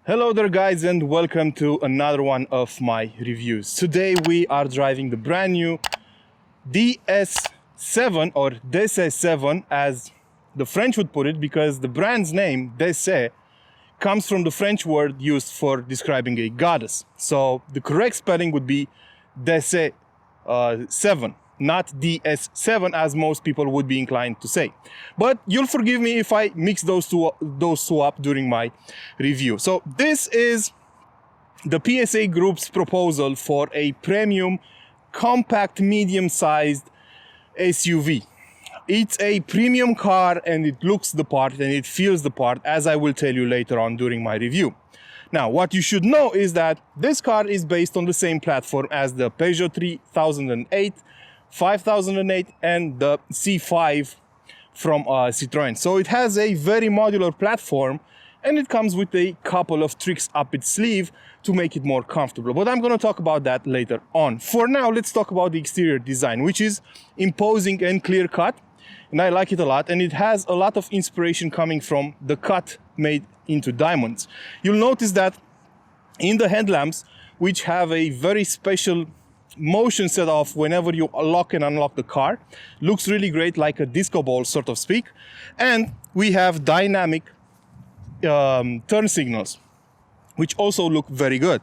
Hello there guys, and welcome to another one of my reviews. Today we are driving the brand new DS7 or DS7 as the French would put it, because the brand's name DS comes from the French word used for describing a goddess. So the correct spelling would be DS7, not DS7 as most people would be inclined to say. But you'll forgive me if I mix those two up during my review. So this is the PSA Group's proposal for a premium, compact, medium-sized SUV. It's a premium car and it looks the part and it feels the part, as I will tell you later on during my review. Now, what you should know is that this car is based on the same platform as the Peugeot 3008, 5008 and the C5 from Citroën. So it has a very modular platform and it comes with a couple of tricks up its sleeve to make it more comfortable. But I'm going to talk about that later on. For now, let's talk about the exterior design, which is imposing and clear cut. And I like it a lot, and it has a lot of inspiration coming from the cut made into diamonds. You'll notice that in the headlamps, which have a very special motion set off whenever you lock and unlock the car, looks really great, like a disco ball, sort of speak. And we have dynamic turn signals, which also look very good.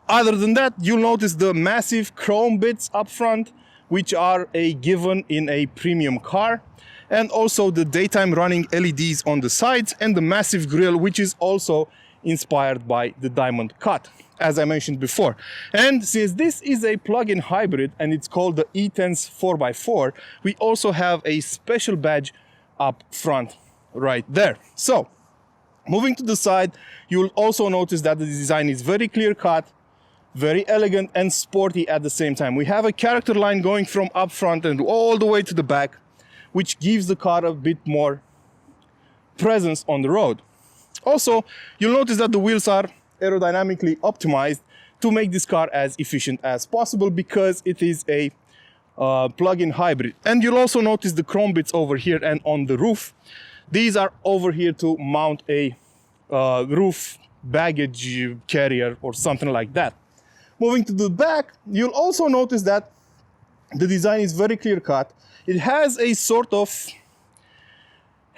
Other than that, you'll notice the massive chrome bits up front, which are a given in a premium car, and also the daytime running LEDs on the sides and the massive grille, which is also inspired by the diamond cut, as I mentioned before. And since this is a plug-in hybrid and it's called the E-Tense 4x4, we also have a special badge up front right there. So moving to the side, you'll also notice that the design is very clear cut, very elegant and sporty at the same time. We have a character line going from up front and all the way to the back, which gives the car a bit more presence on the road. Also, you'll notice that the wheels are aerodynamically optimized to make this car as efficient as possible, because it is a plug-in hybrid. And you'll also notice the chrome bits over here and on the roof. These are over here to mount a roof baggage carrier or something like that. Moving to the back, you'll also notice that the design is very clear cut. It has a sort of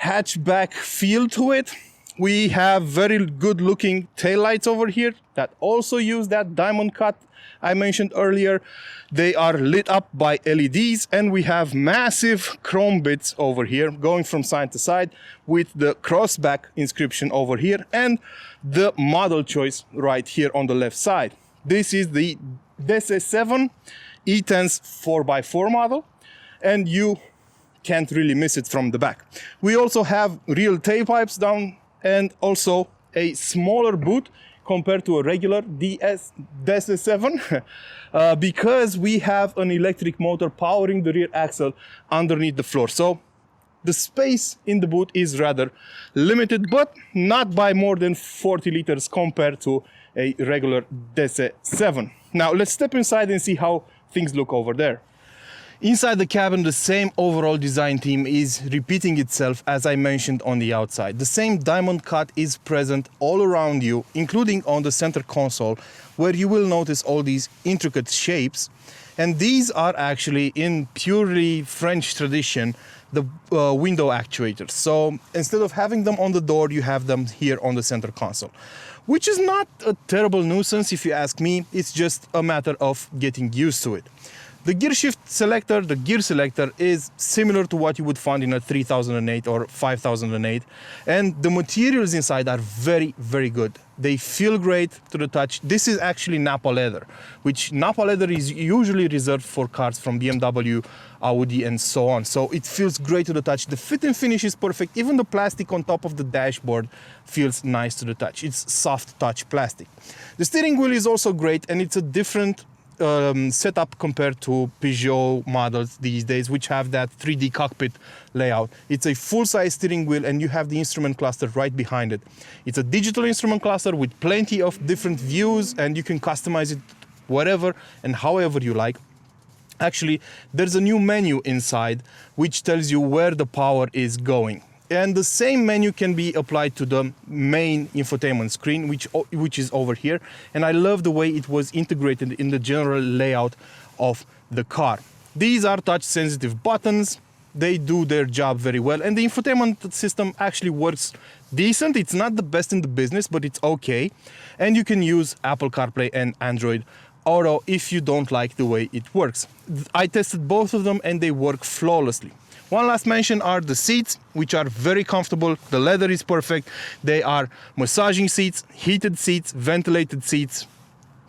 hatchback feel to it. We have very good looking taillights over here that also use that diamond cut I mentioned earlier. They are lit up by LEDs, and we have massive chrome bits over here going from side to side with the Crossback inscription over here and the model choice right here on the left side. This is the DS7 E-Tense 4x4 model, and you can't really miss it from the back. We also have real tailpipes down and also a smaller boot compared to a regular DS7 because we have an electric motor powering the rear axle underneath the floor. So the space in the boot is rather limited, but not by more than 40 liters compared to a regular DS7. Now let's step inside and see how things look over there. Inside the cabin, the same overall design theme is repeating itself, as I mentioned on the outside. The same diamond cut is present all around you, including on the center console, where you will notice all these intricate shapes. And these are actually, in purely French tradition, the window actuators. So instead of having them on the door, you have them here on the center console, which is not a terrible nuisance if you ask me. It's just a matter of getting used to it. The gear shift selector, the gear selector, is similar to what you would find in a 3008 or 5008, and the materials inside are very, very good. They feel great to the touch. This is actually Nappa leather, which Nappa leather is usually reserved for cars from BMW, Audi and so on. So it feels great to the touch. The fit and finish is perfect. Even the plastic on top of the dashboard feels nice to the touch. It's soft touch plastic. The steering wheel is also great, and it's a different setup compared to Peugeot models these days, which have that 3D cockpit layout. It's a full-size steering wheel, and you have the instrument cluster right behind it. It's a digital instrument cluster with plenty of different views, and you can customize it whatever and however you like. Actually, there's a new menu inside which tells you where the power is going. And the same menu can be applied to the main infotainment screen, which is over here. And I love the way it was integrated in the general layout of the car. These are touch sensitive buttons. They do their job very well. And the infotainment system actually works decent. It's not the best in the business, but it's okay. And you can use Apple CarPlay and Android Auto if you don't like the way it works. I tested both of them and they work flawlessly. One last mention are the seats, which are very comfortable. The leather is perfect. They are massaging seats, heated seats, ventilated seats.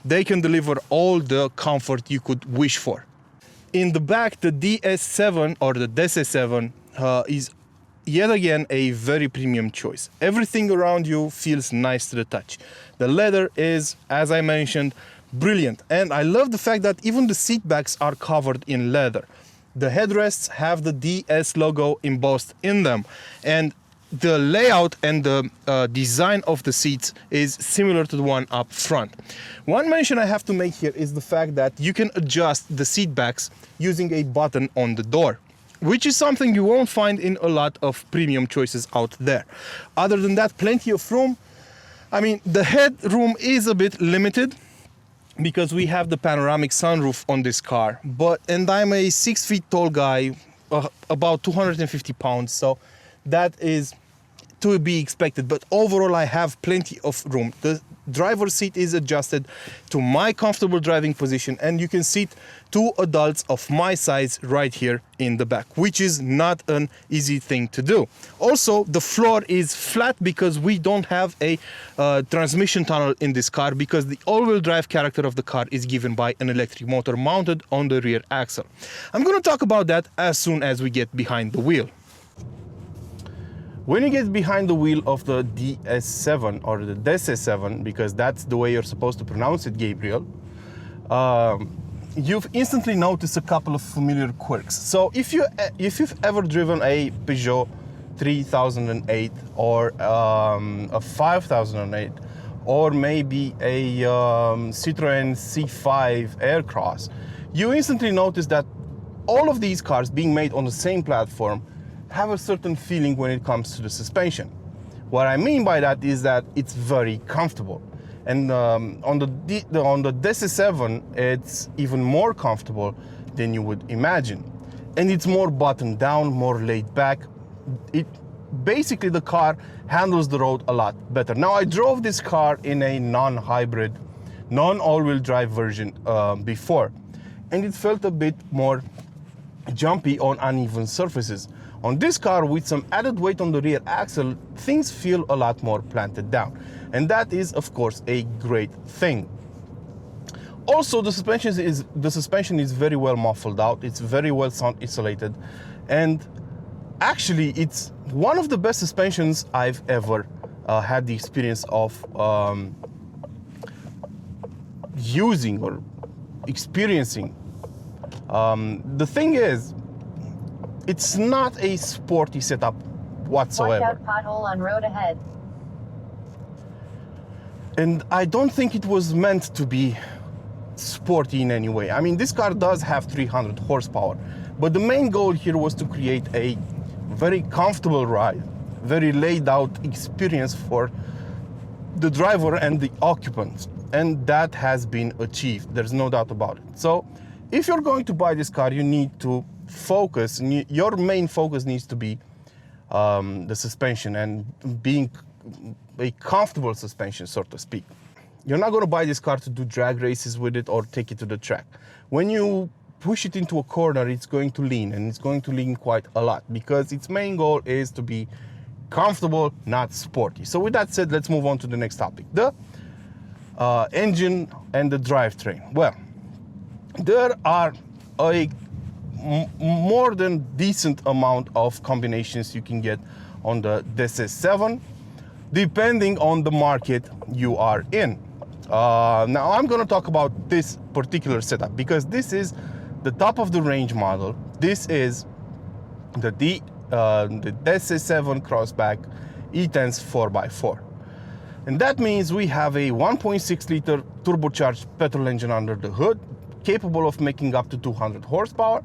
They can deliver all the comfort you could wish for. In the back, the DS7 or the DS7 is yet again a very premium choice. Everything around you feels nice to the touch. The leather is, as I mentioned, brilliant. And I love the fact that even the seat backs are covered in leather. The headrests have the DS logo embossed in them, and the layout and the design of the seats is similar to the one up front. One mention I have to make here is the fact that you can adjust the seat backs using a button on the door, which is something you won't find in a lot of premium choices out there. Other than that, plenty of room. I mean, the headroom is a bit limited because we have the panoramic sunroof on this car, and I'm a 6 feet tall guy, about 250 pounds, so that is to be expected. But overall, I have plenty of room. The driver's seat is adjusted to my comfortable driving position, and you can seat two adults of my size right here in the back, which is not an easy thing to do. Also, the floor is flat because we don't have a transmission tunnel in this car, because the all-wheel drive character of the car is given by an electric motor mounted on the rear axle. I'm going to talk about that as soon as we get behind the wheel. When you get behind the wheel of the DS7 or the DS7, because that's the way you're supposed to pronounce it, Gabriel, you've instantly noticed a couple of familiar quirks. So if you've ever driven a Peugeot 3008 or a 5008 or maybe a Citroën C5 Aircross, you instantly notice that all of these cars being made on the same platform have a certain feeling when it comes to the suspension. What I mean by that is that it's very comfortable. And on the DS7, it's even more comfortable than you would imagine. And it's more buttoned down, more laid back. Basically, the car handles the road a lot better. Now, I drove this car in a non-hybrid, non-all-wheel drive version before, and it felt a bit more jumpy on uneven surfaces. On this car, with some added weight on the rear axle, things feel a lot more planted down. And that is, of course, a great thing. Also, the suspension is very well muffled out. It's very well sound isolated. And actually, it's one of the best suspensions I've ever had the experience of using or experiencing. The thing is, it's not a sporty setup whatsoever. Watch out, pothole on road ahead. And I don't think it was meant to be sporty in any way. I mean, this car does have 300 horsepower, but the main goal here was to create a very comfortable ride, very laid out experience for the driver and the occupants. And that has been achieved. There's no doubt about it. So if you're going to buy this car, you need to focus, your main focus needs to be the suspension and being a comfortable suspension, so to speak. You're not going to buy this car to do drag races with it or take it to the track. When you push it into a corner, it's going to lean, and it's going to lean quite a lot because its main goal is to be comfortable, not sporty. So with that said, let's move on to the next topic, the engine and the drivetrain. Well, there are a more than decent amount of combinations you can get on the DS7, depending on the market you are in. Now I'm going to talk about this particular setup because this is the top of the range model. This is the DS7 Crossback E-Tense 4x4. And that means we have a 1.6 liter turbocharged petrol engine under the hood, capable of making up to 200 horsepower,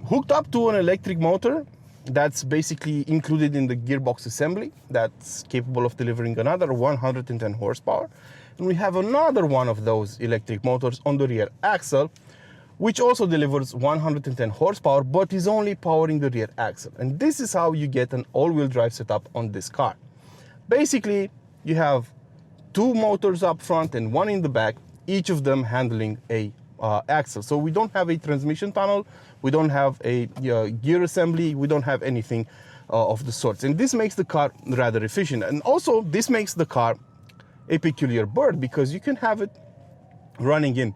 hooked up to an electric motor that's basically included in the gearbox assembly that's capable of delivering another 110 horsepower. And we have another one of those electric motors on the rear axle, which also delivers 110 horsepower, but is only powering the rear axle. And this is how you get an all-wheel drive setup on this car. Basically, you have two motors up front and one in the back, each of them handling a axle. So we don't have a transmission tunnel, we don't have a gear assembly, we don't have anything of the sorts. And this makes the car rather efficient. And also, this makes the car a peculiar bird, because you can have it running in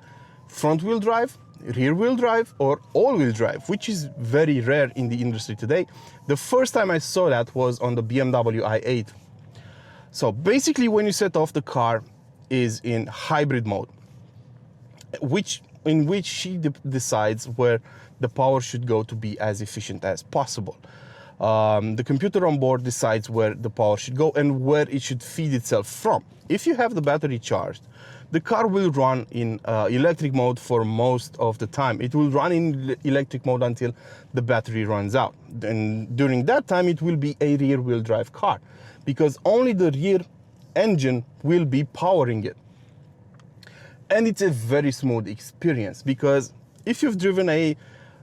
front-wheel drive, rear-wheel drive, or all-wheel drive, which is very rare in the industry today. The first time I saw that was on the BMW i8. So basically, when you set off, the car is in hybrid mode, in which she decides where the power should go to be as efficient as possible. The computer on board decides where the power should go and where it should feed itself from. If you have the battery charged, the car will run in electric mode for most of the time. It will run in electric mode until the battery runs out. And during that time, it will be a rear-wheel drive car, because only the rear engine will be powering it. And it's a very smooth experience, because if you've driven a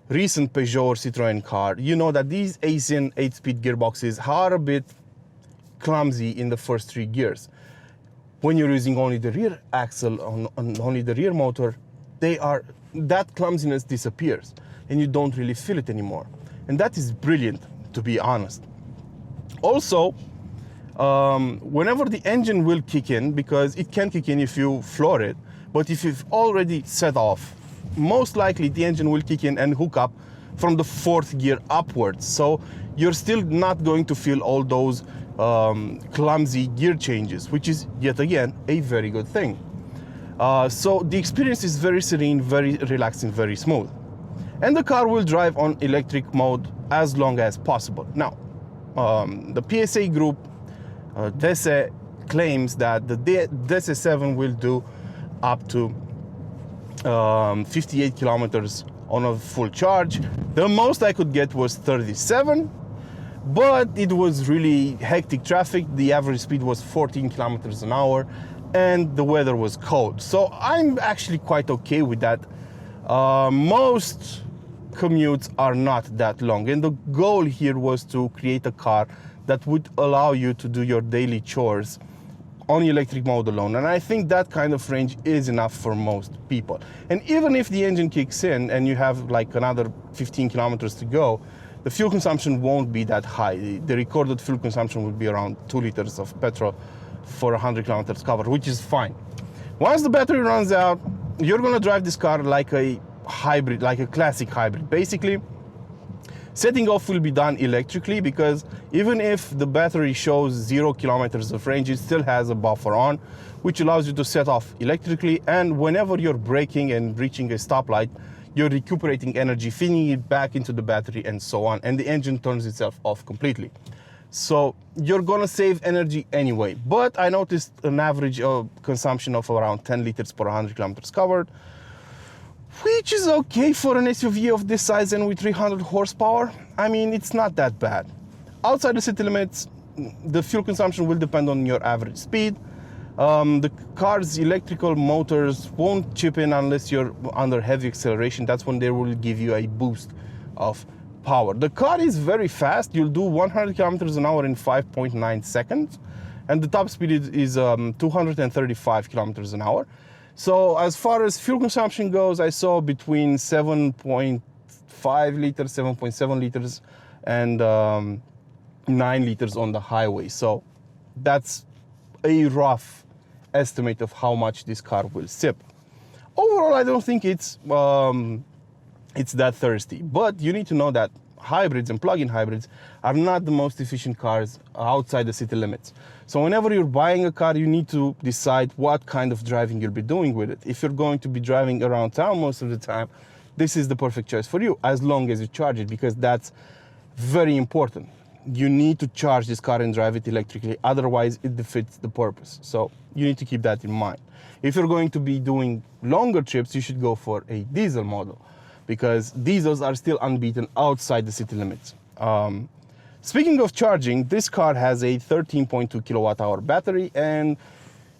recent Peugeot or Citroën car, you know that these Asian 8-speed gearboxes are a bit clumsy in the first 3 gears. When you're using only the rear axle on only the rear motor, that clumsiness disappears and you don't really feel it anymore. And that is brilliant, to be honest. Also, whenever the engine will kick in, because it can kick in if you floor it, but if you've already set off, most likely the engine will kick in and hook up from the 4th gear upwards. So you're still not going to feel all those clumsy gear changes, which is yet again a very good thing. So the experience is very serene, very relaxing, very smooth. And the car will drive on electric mode as long as possible. Now, the PSA group, DESE, claims that the DS7 will do up to 58 kilometers on a full charge. The most I could get was 37, but it was really hectic traffic. The average speed was 14 kilometers an hour and the weather was cold. So I'm actually quite okay with that. Most commutes are not that long, and the goal here was to create a car that would allow you to do your daily chores on electric mode alone. And I think that kind of range is enough for most people. And even if the engine kicks in and you have like another 15 kilometers to go, the fuel consumption won't be that high. The recorded fuel consumption would be around 2 liters of petrol for 100 kilometers covered, which is fine. Once the battery runs out, you're gonna drive this car like a hybrid, like a classic hybrid. Basically, setting off will be done electrically, because even if the battery shows 0 kilometers of range, it still has a buffer on, which allows you to set off electrically. And whenever you're braking and reaching a stoplight, you're recuperating energy, feeding it back into the battery and so on, and the engine turns itself off completely. So you're gonna save energy anyway. But I noticed an average consumption of around 10 liters per 100 kilometers covered, which is okay for an SUV of this size and with 300 horsepower. I mean, it's not that bad. Outside the city limits, the fuel consumption will depend on your average speed. The car's electrical motors won't chip in unless you're under heavy acceleration. That's when they will give you a boost of power. The car is very fast. You'll do 100 kilometers an hour in 5.9 seconds. And the top speed is 235 kilometers an hour. So as far as fuel consumption goes, I saw between 7.5 liters, 7.7 liters, and 9 liters on the highway. So that's a rough estimate of how much this car will sip. Overall, I don't think it's that thirsty, but you need to know that hybrids and plug-in hybrids are not the most efficient cars outside the city limits. So whenever you're buying a car, you need to decide what kind of driving you'll be doing with it. If you're going to be driving around town most of the time, this is the perfect choice for you, as long as you charge it, because that's very important. You need to charge this car and drive it electrically, otherwise it defeats the purpose. So you need to keep that in mind. If you're going to be doing longer trips, you should go for a diesel model, because diesels are still unbeaten outside the city limits. Speaking of charging, this car has a 13.2 kilowatt hour battery, and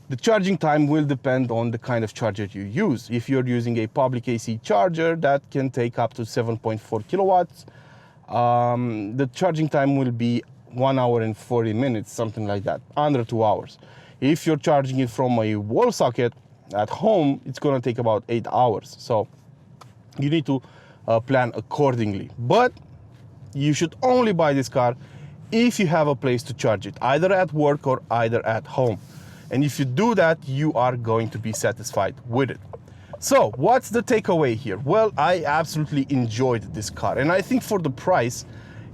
the charging time will depend on the kind of charger you use. If you're using a public AC charger, that can take up to 7.4 kilowatts. The charging time will be 1 hour and 40 minutes, something like that, under 2 hours. If you're charging it from a wall socket at home, it's gonna take about 8 hours. So you need to plan accordingly. But you should only buy this car if you have a place to charge it, either at work or either at home. And if you do that, you are going to be satisfied with it. So what's the takeaway here? Well, I absolutely enjoyed this car, and I think for the price,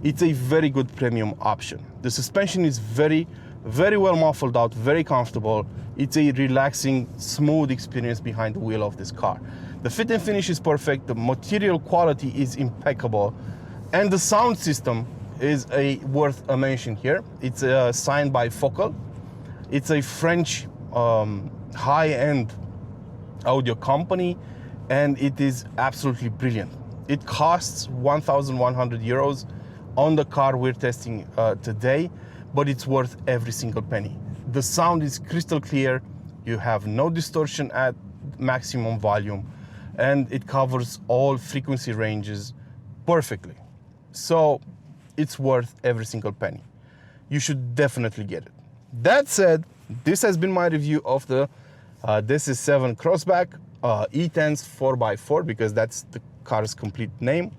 it's a very good premium option. The suspension is very well muffled out, very comfortable. It's a relaxing, smooth experience behind the wheel of this car. The fit and finish is perfect, the material quality is impeccable, and the sound system is worth a mention here. It's signed by Focal. It's a French high-end audio company, and it is absolutely brilliant. It costs 1,100 euros on the car we're testing today, but it's worth every single penny. The sound is crystal clear, you have no distortion at maximum volume, and it covers all frequency ranges perfectly. So it's worth every single penny. You should definitely get it. That said, this has been my review of the DS7 Crossback E-Tense 4x4, because that's the car's complete name.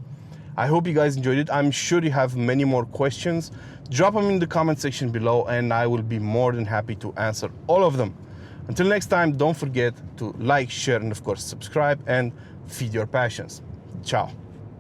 I hope you guys enjoyed it. I'm sure you have many more questions. Drop them in the comment section below, and I will be more than happy to answer all of them. Until next time, don't forget to like, share, and of course subscribe, and feed your passions. Ciao.